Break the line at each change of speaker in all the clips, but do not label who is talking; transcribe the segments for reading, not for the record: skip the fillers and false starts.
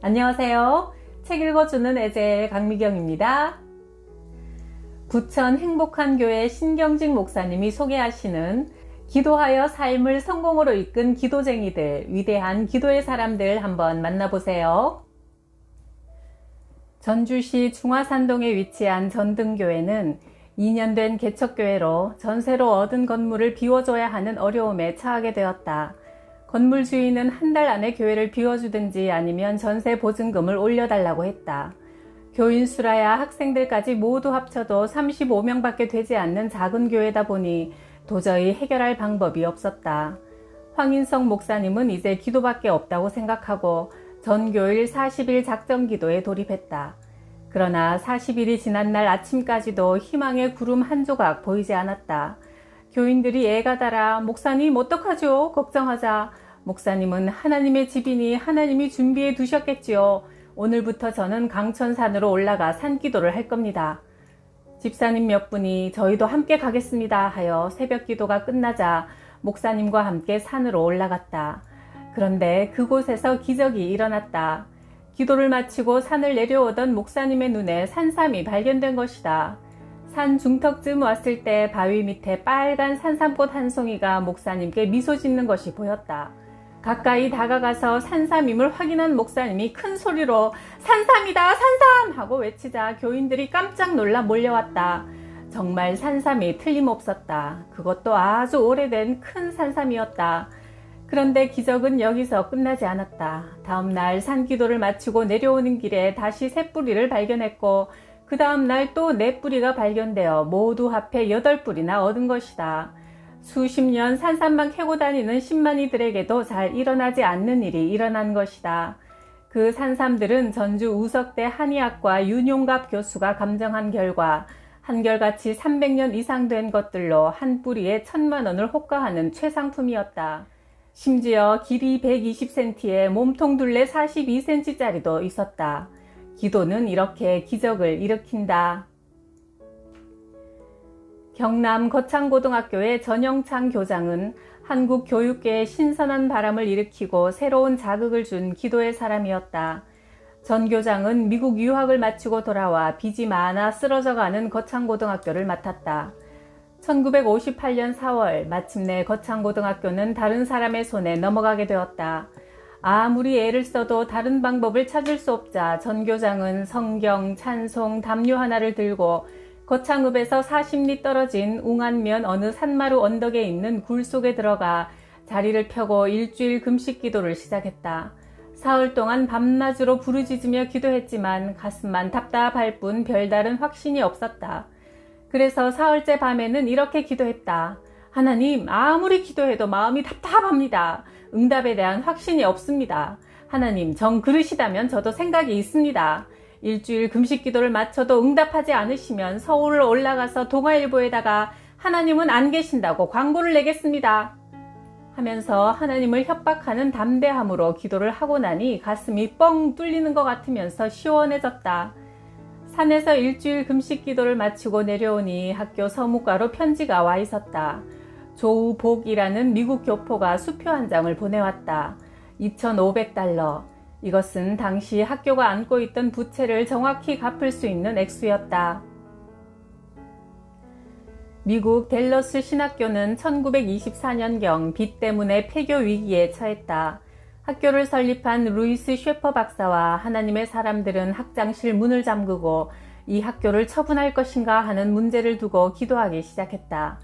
안녕하세요. 책 읽어주는 애제 강미경입니다. 부천 행복한 교회 신경직 목사님이 소개하시는 기도하여 삶을 성공으로 이끈 기도쟁이들, 위대한 기도의 사람들 한번 만나보세요. 전주시 중화산동에 위치한 전등교회는 2년 된 개척교회로 전세로 얻은 건물을 비워줘야 하는 어려움에 처하게 되었다. 건물 주인은 한 달 안에 교회를 비워주든지 아니면 전세 보증금을 올려달라고 했다. 교인 수라야 학생들까지 모두 합쳐도 35명밖에 되지 않는 작은 교회다 보니 도저히 해결할 방법이 없었다. 황인성 목사님은 이제 기도밖에 없다고 생각하고 전교일 40일 작정기도에 돌입했다. 그러나 40일이 지난 날 아침까지도 희망의 구름 한 조각 보이지 않았다. 교인들이 애가 달아 목사님 어떡하죠? 걱정하자. 목사님은 하나님의 집이니 하나님이 준비해 두셨겠지요. 오늘부터 저는 강천산으로 올라가 산기도를 할 겁니다. 집사님 몇 분이 저희도 함께 가겠습니다 하여 새벽 기도가 끝나자 목사님과 함께 산으로 올라갔다. 그런데 그곳에서 기적이 일어났다. 기도를 마치고 산을 내려오던 목사님의 눈에 산삼이 발견된 것이다. 산 중턱쯤 왔을 때 바위 밑에 빨간 산삼꽃 한 송이가 목사님께 미소 짓는 것이 보였다. 가까이 다가가서 산삼임을 확인한 목사님이 큰 소리로 산삼이다 산삼 하고 외치자 교인들이 깜짝 놀라 몰려왔다. 정말 산삼이 틀림없었다. 그것도 아주 오래된 큰 산삼이었다. 그런데 기적은 여기서 끝나지 않았다. 다음날 산기도를 마치고 내려오는 길에 다시 새 뿌리를 발견했고 그 다음날 또 4뿌리가 발견되어 모두 합해 8뿌리나 얻은 것이다. 수십 년 산삼만 캐고 다니는 신만이들에게도 잘 일어나지 않는 일이 일어난 것이다. 그 산삼들은 전주 우석대 한의학과 윤용갑 교수가 감정한 결과 한결같이 300년 이상 된 것들로 한 뿌리에 1,000만 원을 호가하는 최상품이었다. 심지어 길이 120cm에 몸통 둘레 42cm짜리도 있었다. 기도는 이렇게 기적을 일으킨다. 경남 거창고등학교의 전영창 교장은 한국 교육계에 신선한 바람을 일으키고 새로운 자극을 준 기도의 사람이었다. 전 교장은 미국 유학을 마치고 돌아와 빚이 많아 쓰러져가는 거창고등학교를 맡았다. 1958년 4월 마침내 거창고등학교는 다른 사람의 손에 넘어가게 되었다. 아무리 애를 써도 다른 방법을 찾을 수 없자 전 교장은 성경, 찬송, 담요 하나를 들고 거창읍에서 40리 떨어진 웅안면 어느 산마루 언덕에 있는 굴 속에 들어가 자리를 펴고 일주일 금식 기도를 시작했다. 사흘 동안 밤낮으로 부르짖으며 기도했지만 가슴만 답답할 뿐 별다른 확신이 없었다. 그래서 사흘째 밤에는 이렇게 기도했다. 하나님, 아무리 기도해도 마음이 답답합니다. 응답에 대한 확신이 없습니다. 하나님, 정 그러시다면 저도 생각이 있습니다. 일주일 금식 기도를 마쳐도 응답하지 않으시면 서울을 올라가서 동아일보에다가 하나님은 안 계신다고 광고를 내겠습니다. 하면서 하나님을 협박하는 담대함으로 기도를 하고 나니 가슴이 뻥 뚫리는 것 같으면서 시원해졌다. 산에서 일주일 금식 기도를 마치고 내려오니 학교 서무과로 편지가 와 있었다. 조우복이라는 미국 교포가 수표 한 장을 보내왔다. 2,500달러. 이것은 당시 학교가 안고 있던 부채를 정확히 갚을 수 있는 액수였다. 미국 댈러스 신학교는 1924년경 빚 때문에 폐교 위기에 처했다. 학교를 설립한 루이스 셰퍼 박사와 하나님의 사람들은 학장실 문을 잠그고 이 학교를 처분할 것인가 하는 문제를 두고 기도하기 시작했다.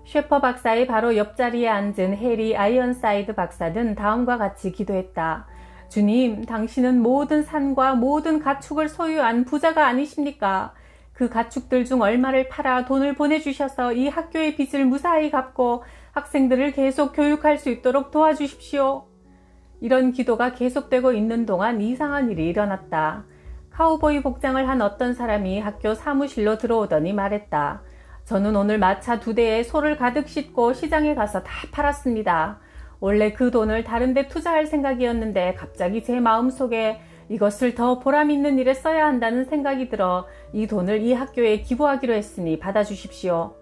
셰퍼 박사의 바로 옆자리에 앉은 해리 아이언사이드 박사는 다음과 같이 기도했다. 주님, 당신은 모든 산과 모든 가축을 소유한 부자가 아니십니까? 그 가축들 중 얼마를 팔아 돈을 보내주셔서 이 학교의 빚을 무사히 갚고 학생들을 계속 교육할 수 있도록 도와주십시오. 이런 기도가 계속되고 있는 동안 이상한 일이 일어났다. 카우보이 복장을 한 어떤 사람이 학교 사무실로 들어오더니 말했다. 저는 오늘 마차 2대에 소를 가득 싣고 시장에 가서 다 팔았습니다. 원래 그 돈을 다른 데 투자할 생각이었는데 갑자기 제 마음속에 이것을 더 보람있는 일에 써야 한다는 생각이 들어 이 돈을 이 학교에 기부하기로 했으니 받아주십시오.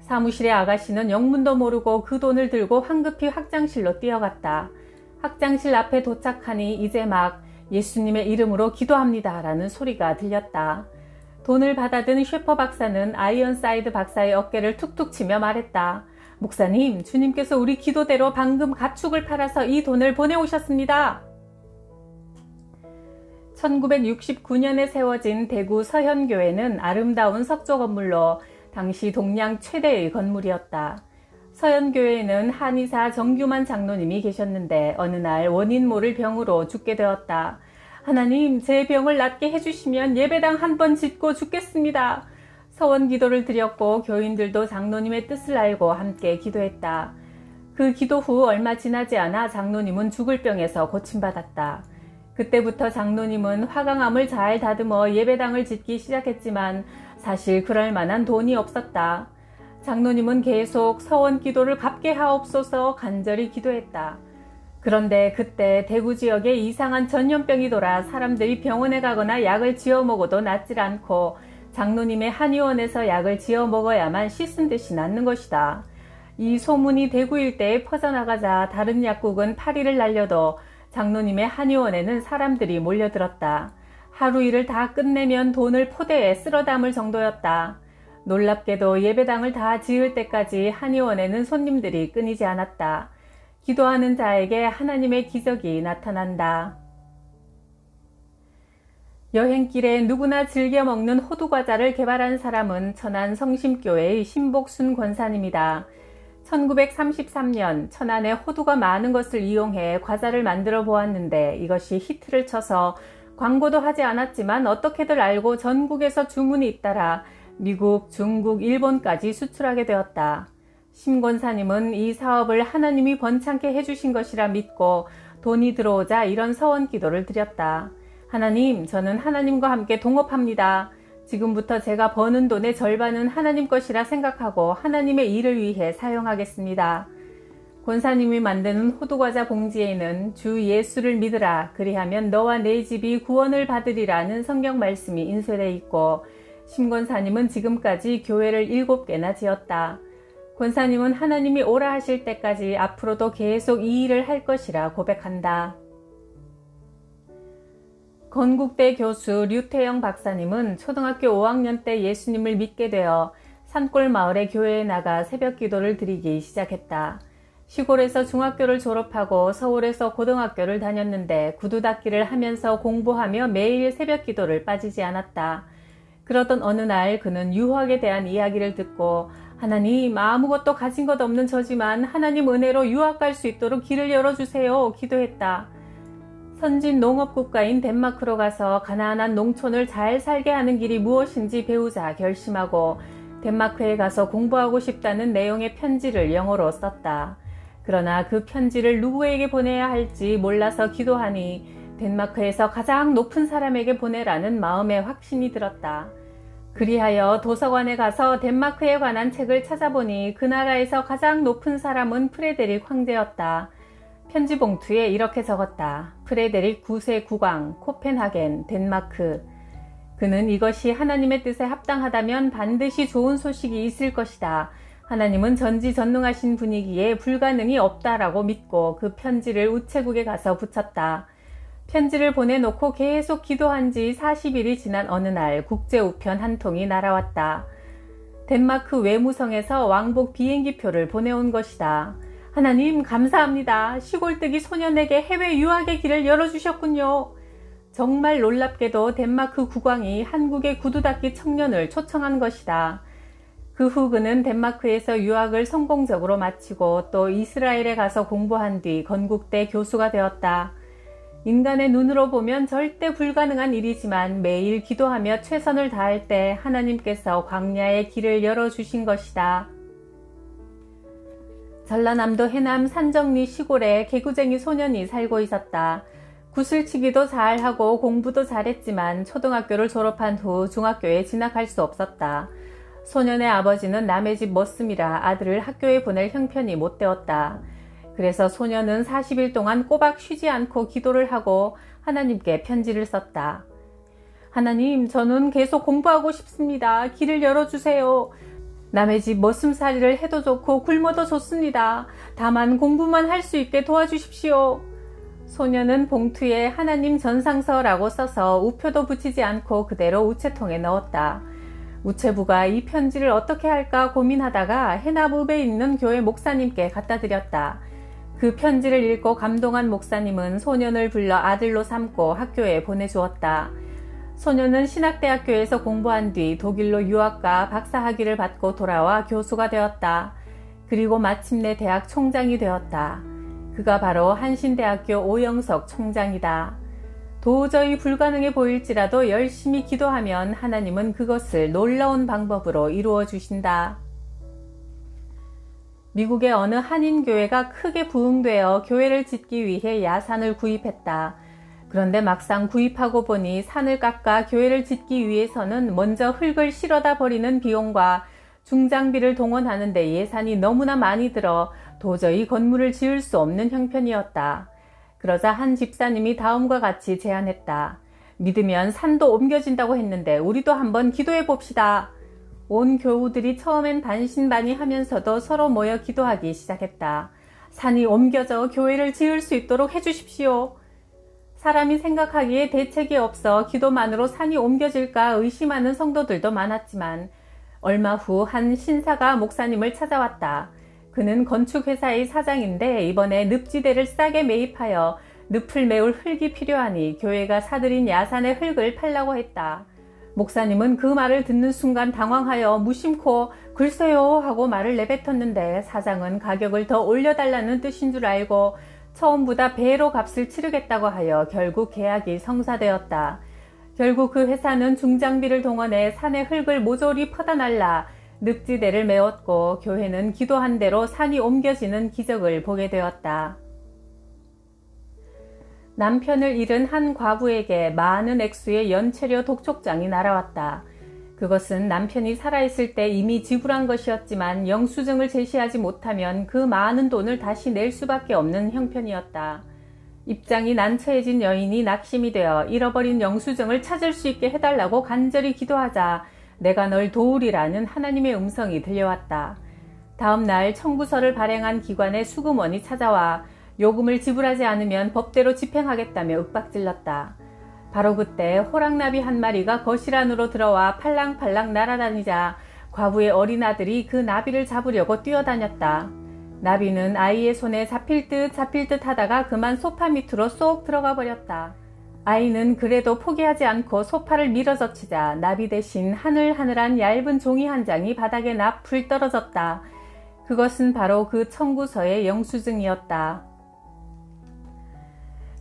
사무실의 아가씨는 영문도 모르고 그 돈을 들고 황급히 학장실로 뛰어갔다. 학장실 앞에 도착하니 이제 막 예수님의 이름으로 기도합니다 라는 소리가 들렸다. 돈을 받아든 셰퍼 박사는 아이언사이드 박사의 어깨를 툭툭 치며 말했다. 목사님, 주님께서 우리 기도대로 방금 가축을 팔아서 이 돈을 보내오셨습니다. 1969년에 세워진 대구 서현교회는 아름다운 석조 건물로 당시 동양 최대의 건물이었다. 서현교회에는 한의사 정규만 장로님이 계셨는데 어느 날 원인 모를 병으로 죽게 되었다. 하나님, 제 병을 낫게 해주시면 예배당 한 번 짓고 죽겠습니다. 서원 기도를 드렸고 교인들도 장로님의 뜻을 알고 함께 기도했다. 그 기도 후 얼마 지나지 않아 장로님은 죽을 병에서 고침받았다. 그때부터 장로님은 화강암을 잘 다듬어 예배당을 짓기 시작했지만 사실 그럴 만한 돈이 없었다. 장로님은 계속 서원 기도를 갚게 하옵소서 간절히 기도했다. 그런데 그때 대구 지역에 이상한 전염병이 돌아 사람들이 병원에 가거나 약을 지어 먹어도 낫질 않고 장로님의 한의원에서 약을 지어 먹어야만 씻은 듯이 낫는 것이다. 이 소문이 대구 일대에 퍼져나가자 다른 약국은 파리를 날려도 장로님의 한의원에는 사람들이 몰려들었다. 하루 일을 다 끝내면 돈을 포대에 쓸어 담을 정도였다. 놀랍게도 예배당을 다 지을 때까지 한의원에는 손님들이 끊이지 않았다. 기도하는 자에게 하나님의 기적이 나타난다. 여행길에 누구나 즐겨 먹는 호두과자를 개발한 사람은 천안 성심교회의 신복순 권사님이다. 1933년 천안에 호두가 많은 것을 이용해 과자를 만들어 보았는데 이것이 히트를 쳐서 광고도 하지 않았지만 어떻게들 알고 전국에서 주문이 잇따라 미국, 중국, 일본까지 수출하게 되었다. 심 권사님은 이 사업을 하나님이 번창케 해주신 것이라 믿고 돈이 들어오자 이런 서원 기도를 드렸다. 하나님, 저는 하나님과 함께 동업합니다. 지금부터 제가 버는 돈의 절반은 하나님 것이라 생각하고 하나님의 일을 위해 사용하겠습니다. 권사님이 만드는 호두과자 봉지에는 주 예수를 믿으라 그리하면 너와 내 집이 구원을 받으리라는 성경 말씀이 인쇄되어 있고 심 권사님은 지금까지 교회를 7개나 지었다. 권사님은 하나님이 오라 하실 때까지 앞으로도 계속 이 일을 할 것이라 고백한다. 건국대 교수 류태영 박사님은 초등학교 5학년 때 예수님을 믿게 되어 산골 마을의 교회에 나가 새벽 기도를 드리기 시작했다. 시골에서 중학교를 졸업하고 서울에서 고등학교를 다녔는데 구두 닦기를 하면서 공부하며 매일 새벽 기도를 빠지지 않았다. 그러던 어느 날 그는 유학에 대한 이야기를 듣고 하나님, 아무것도 가진 것 없는 저지만 하나님 은혜로 유학 갈 수 있도록 길을 열어주세요 기도했다. 선진 농업국가인 덴마크로 가서 가난한 농촌을 잘 살게 하는 길이 무엇인지 배우자 결심하고 덴마크에 가서 공부하고 싶다는 내용의 편지를 영어로 썼다. 그러나 그 편지를 누구에게 보내야 할지 몰라서 기도하니 덴마크에서 가장 높은 사람에게 보내라는 마음의 확신이 들었다. 그리하여 도서관에 가서 덴마크에 관한 책을 찾아보니 그 나라에서 가장 높은 사람은 프레데릭 황제였다. 편지 봉투에 이렇게 적었다. 프레데릭 9세 국왕, 코펜하겐, 덴마크. 그는 이것이 하나님의 뜻에 합당하다면 반드시 좋은 소식이 있을 것이다. 하나님은 전지전능하신 분이기에 불가능이 없다라고 믿고 그 편지를 우체국에 가서 붙였다. 편지를 보내놓고 계속 기도한 지 40일이 지난 어느 날 국제우편 한 통이 날아왔다. 덴마크 외무성에서 왕복 비행기표를 보내온 것이다. 하나님 감사합니다. 시골뜨기 소년에게 해외 유학의 길을 열어주셨군요. 정말 놀랍게도 덴마크 국왕이 한국의 구두 닦기 청년을 초청한 것이다. 그 후 그는 덴마크에서 유학을 성공적으로 마치고 또 이스라엘에 가서 공부한 뒤 건국대 교수가 되었다. 인간의 눈으로 보면 절대 불가능한 일이지만 매일 기도하며 최선을 다할 때 하나님께서 광야의 길을 열어주신 것이다. 전라남도 해남 산정리 시골에 개구쟁이 소년이 살고 있었다. 구슬치기도 잘하고 공부도 잘했지만 초등학교를 졸업한 후 중학교에 진학할 수 없었다. 소년의 아버지는 남의 집 머슴이라 아들을 학교에 보낼 형편이 못 되었다. 그래서 소년은 40일 동안 꼬박 쉬지 않고 기도를 하고 하나님께 편지를 썼다. 하나님, 저는 계속 공부하고 싶습니다. 길을 열어주세요. 남의 집 머슴살이를 해도 좋고 굶어도 좋습니다. 다만 공부만 할 수 있게 도와주십시오. 소녀는 봉투에 하나님 전상서라고 써서 우표도 붙이지 않고 그대로 우체통에 넣었다. 우체부가 이 편지를 어떻게 할까 고민하다가 해납읍에 있는 교회 목사님께 갖다 드렸다. 그 편지를 읽고 감동한 목사님은 소년을 불러 아들로 삼고 학교에 보내주었다. 소년은 신학대학교에서 공부한 뒤 독일로 유학과 박사학위를 받고 돌아와 교수가 되었다. 그리고 마침내 대학 총장이 되었다. 그가 바로 한신대학교 오영석 총장이다. 도저히 불가능해 보일지라도 열심히 기도하면 하나님은 그것을 놀라운 방법으로 이루어 주신다. 미국의 어느 한인교회가 크게 부흥되어 교회를 짓기 위해 야산을 구입했다. 그런데 막상 구입하고 보니 산을 깎아 교회를 짓기 위해서는 먼저 흙을 실어다 버리는 비용과 중장비를 동원하는 데 예산이 너무나 많이 들어 도저히 건물을 지을 수 없는 형편이었다. 그러자 한 집사님이 다음과 같이 제안했다. 믿으면 산도 옮겨진다고 했는데 우리도 한번 기도해 봅시다. 온 교우들이 처음엔 반신반의하면서도 서로 모여 기도하기 시작했다. 산이 옮겨져 교회를 지을 수 있도록 해주십시오. 사람이 생각하기에 대책이 없어 기도만으로 산이 옮겨질까 의심하는 성도들도 많았지만 얼마 후 한 신사가 목사님을 찾아왔다. 그는 건축회사의 사장인데 이번에 늪지대를 싸게 매입하여 늪을 메울 흙이 필요하니 교회가 사들인 야산의 흙을 팔라고 했다. 목사님은 그 말을 듣는 순간 당황하여 무심코 글쎄요 하고 말을 내뱉었는데 사장은 가격을 더 올려달라는 뜻인 줄 알고 처음보다 배로 값을 치르겠다고 하여 결국 계약이 성사되었다. 결국 그 회사는 중장비를 동원해 산의 흙을 모조리 퍼다 날라 늪지대를 메웠고 교회는 기도한 대로 산이 옮겨지는 기적을 보게 되었다. 남편을 잃은 한 과부에게 많은 액수의 연체료 독촉장이 날아왔다. 그것은 남편이 살아있을 때 이미 지불한 것이었지만 영수증을 제시하지 못하면 그 많은 돈을 다시 낼 수밖에 없는 형편이었다. 입장이 난처해진 여인이 낙심이 되어 잃어버린 영수증을 찾을 수 있게 해달라고 간절히 기도하자 내가 널 도우리라는 하나님의 음성이 들려왔다. 다음 날 청구서를 발행한 기관의 수금원이 찾아와 요금을 지불하지 않으면 법대로 집행하겠다며 윽박질렀다. 바로 그때 호랑나비 한 마리가 거실 안으로 들어와 팔랑팔랑 날아다니자 과부의 어린 아들이 그 나비를 잡으려고 뛰어다녔다. 나비는 아이의 손에 잡힐 듯 하다가 그만 소파 밑으로 쏙 들어가 버렸다. 아이는 그래도 포기하지 않고 소파를 밀어젖히자 나비 대신 하늘하늘한 얇은 종이 한 장이 바닥에 납풀 떨어졌다. 그것은 바로 그 청구서의 영수증이었다.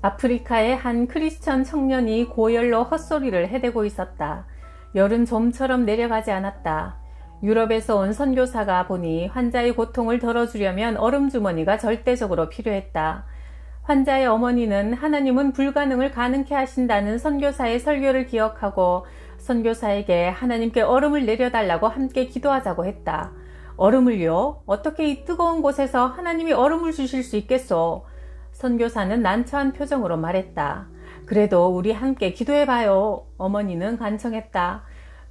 아프리카의 한 크리스천 청년이 고열로 헛소리를 해대고 있었다. 열은 좀처럼 내려가지 않았다. 유럽에서 온 선교사가 보니 환자의 고통을 덜어주려면 얼음주머니가 절대적으로 필요했다. 환자의 어머니는 하나님은 불가능을 가능케 하신다는 선교사의 설교를 기억하고 선교사에게 하나님께 얼음을 내려달라고 함께 기도하자고 했다. 얼음을요? 어떻게 이 뜨거운 곳에서 하나님이 얼음을 주실 수 있겠소? 선교사는 난처한 표정으로 말했다. 그래도 우리 함께 기도해봐요. 어머니는 간청했다.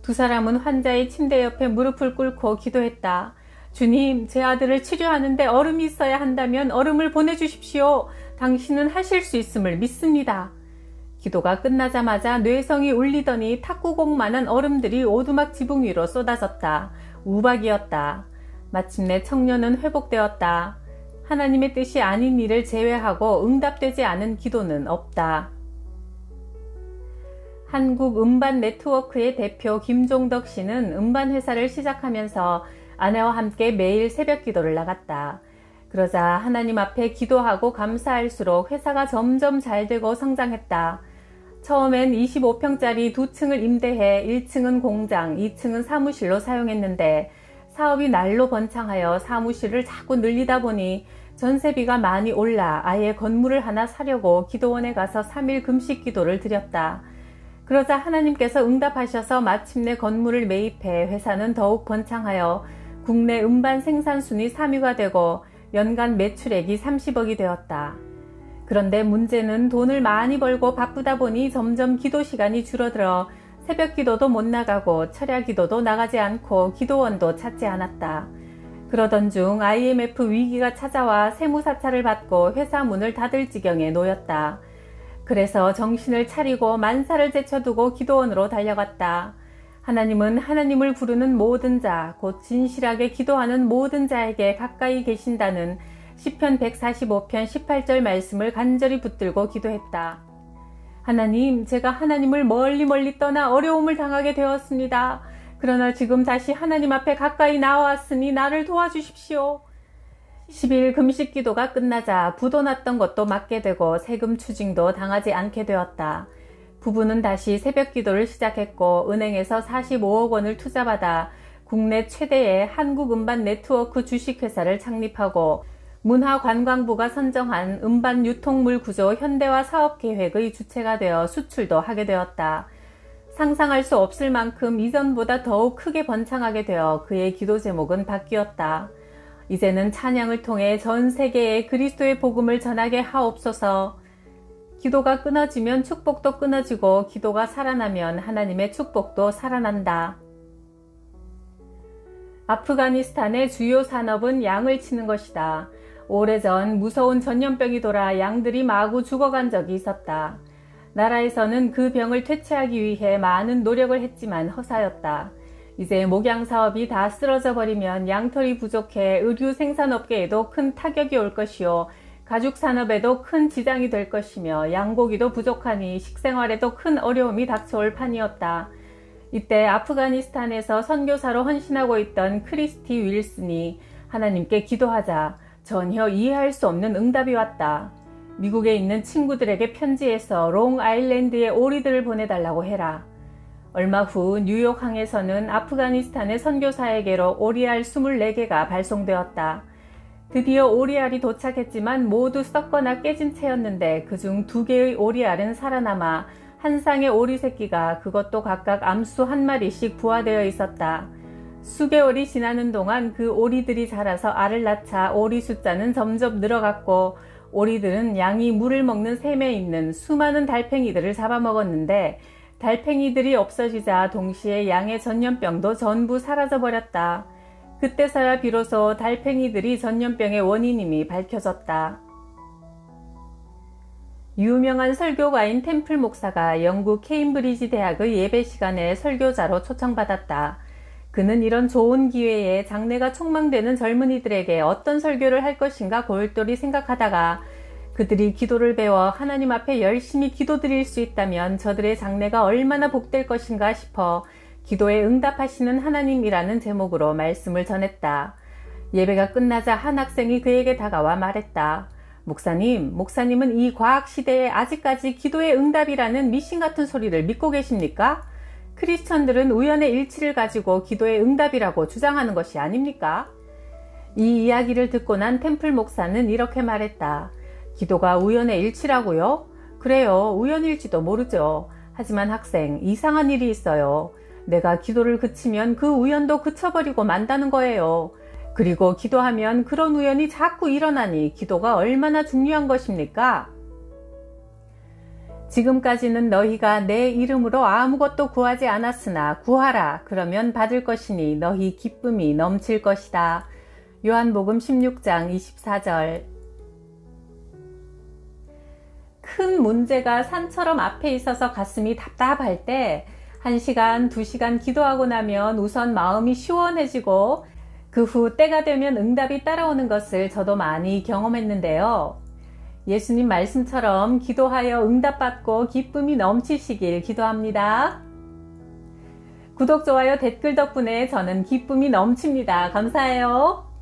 두 사람은 환자의 침대 옆에 무릎을 꿇고 기도했다. 주님, 제 아들을 치료하는데 얼음이 있어야 한다면 얼음을 보내주십시오. 당신은 하실 수 있음을 믿습니다. 기도가 끝나자마자 뇌성이 울리더니 탁구공만한 얼음들이 오두막 지붕 위로 쏟아졌다. 우박이었다. 마침내 청년은 회복되었다. 하나님의 뜻이 아닌 일을 제외하고 응답되지 않은 기도는 없다. 한국 음반 네트워크의 대표 김종덕 씨는 음반 회사를 시작하면서 아내와 함께 매일 새벽 기도를 나갔다. 그러자 하나님 앞에 기도하고 감사할수록 회사가 점점 잘되고 성장했다. 처음엔 25평짜리 2층을 임대해 1층은 공장, 2층은 사무실로 사용했는데 사업이 날로 번창하여 사무실을 자꾸 늘리다 보니 전세비가 많이 올라 아예 건물을 하나 사려고 기도원에 가서 3일 금식 기도를 드렸다. 그러자 하나님께서 응답하셔서 마침내 건물을 매입해 회사는 더욱 번창하여 국내 음반 생산순위 3위가 되고 연간 매출액이 30억이 되었다. 그런데 문제는 돈을 많이 벌고 바쁘다 보니 점점 기도 시간이 줄어들어 새벽 기도도 못 나가고 철야 기도도 나가지 않고 기도원도 찾지 않았다. 그러던 중 IMF 위기가 찾아와 세무사찰을 받고 회사 문을 닫을 지경에 놓였다. 그래서 정신을 차리고 만사를 제쳐두고 기도원으로 달려갔다. 하나님은 하나님을 부르는 모든 자, 곧 진실하게 기도하는 모든 자에게 가까이 계신다는 시편 145편 18절 말씀을 간절히 붙들고 기도했다. 하나님, 제가 하나님을 멀리 떠나 어려움을 당하게 되었습니다. 그러나 지금 다시 하나님 앞에 가까이 나왔으니 나를 도와주십시오. 10일 금식 기도가 끝나자 부도 났던 것도 맞게 되고 세금 추징도 당하지 않게 되었다. 부부는 다시 새벽 기도를 시작했고 은행에서 45억 원을 투자받아 국내 최대의 한국 음반 네트워크 주식회사를 창립하고 문화관광부가 선정한 음반 유통물 구조 현대화 사업 계획의 주체가 되어 수출도 하게 되었다. 상상할 수 없을 만큼 이전보다 더욱 크게 번창하게 되어 그의 기도 제목은 바뀌었다. 이제는 찬양을 통해 전 세계에 그리스도의 복음을 전하게 하옵소서. 기도가 끊어지면 축복도 끊어지고 기도가 살아나면 하나님의 축복도 살아난다. 아프가니스탄의 주요 산업은 양을 치는 것이다. 오래전 무서운 전염병이 돌아 양들이 마구 죽어간 적이 있었다. 나라에서는 그 병을 퇴치하기 위해 많은 노력을 했지만 허사였다. 이제 목양 사업이 다 쓰러져 버리면 양털이 부족해 의류 생산업계에도 큰 타격이 올 것이요. 가죽 산업에도 큰 지장이 될 것이며 양고기도 부족하니 식생활에도 큰 어려움이 닥쳐올 판이었다. 이때 아프가니스탄에서 선교사로 헌신하고 있던 크리스티 윌슨이 하나님께 기도하자 전혀 이해할 수 없는 응답이 왔다. 미국에 있는 친구들에게 편지해서 롱아일랜드에 오리들을 보내달라고 해라. 얼마 후 뉴욕항에서는 아프가니스탄의 선교사에게로 오리알 24개가 발송되었다. 드디어 오리알이 도착했지만 모두 썩거나 깨진 채였는데 그중 2개의 오리알은 살아남아 한 쌍의 오리 새끼가 그것도 각각 암수 1마리씩 부화되어 있었다. 수개월이 지나는 동안 그 오리들이 자라서 알을 낳자 오리 숫자는 점점 늘어갔고 오리들은 양이 물을 먹는 샘에 있는 수많은 달팽이들을 잡아먹었는데 달팽이들이 없어지자 동시에 양의 전염병도 전부 사라져버렸다. 그때서야 비로소 달팽이들이 전염병의 원인임이 밝혀졌다. 유명한 설교가인 템플 목사가 영국 케임브리지 대학의 예배 시간에 설교자로 초청받았다. 그는 이런 좋은 기회에 장래가 촉망되는 젊은이들에게 어떤 설교를 할 것인가 골똘히 생각하다가 그들이 기도를 배워 하나님 앞에 열심히 기도드릴 수 있다면 저들의 장래가 얼마나 복될 것인가 싶어 기도에 응답하시는 하나님이라는 제목으로 말씀을 전했다. 예배가 끝나자 한 학생이 그에게 다가와 말했다. 목사님은 이 과학 시대에 아직까지 기도의 응답이라는 미신 같은 소리를 믿고 계십니까? 크리스천들은 우연의 일치를 가지고 기도의 응답이라고 주장하는 것이 아닙니까? 이 이야기를 듣고 난 템플 목사는 이렇게 말했다. 기도가 우연의 일치라고요? 그래요, 우연일지도 모르죠. 하지만 학생, 이상한 일이 있어요. 내가 기도를 그치면 그 우연도 그쳐버리고 만다는 거예요. 그리고 기도하면 그런 우연이 자꾸 일어나니 기도가 얼마나 중요한 것입니까? 지금까지는 너희가 내 이름으로 아무것도 구하지 않았으나 구하라. 그러면 받을 것이니 너희 기쁨이 넘칠 것이다. 요한복음 16장 24절. 큰 문제가 산처럼 앞에 있어서 가슴이 답답할 때 1시간, 2시간 기도하고 나면 우선 마음이 시원해지고 그 후 때가 되면 응답이 따라오는 것을 저도 많이 경험했는데요. 예수님 말씀처럼 기도하여 응답받고 기쁨이 넘치시길 기도합니다. 구독, 좋아요, 댓글 덕분에 저는 기쁨이 넘칩니다. 감사해요.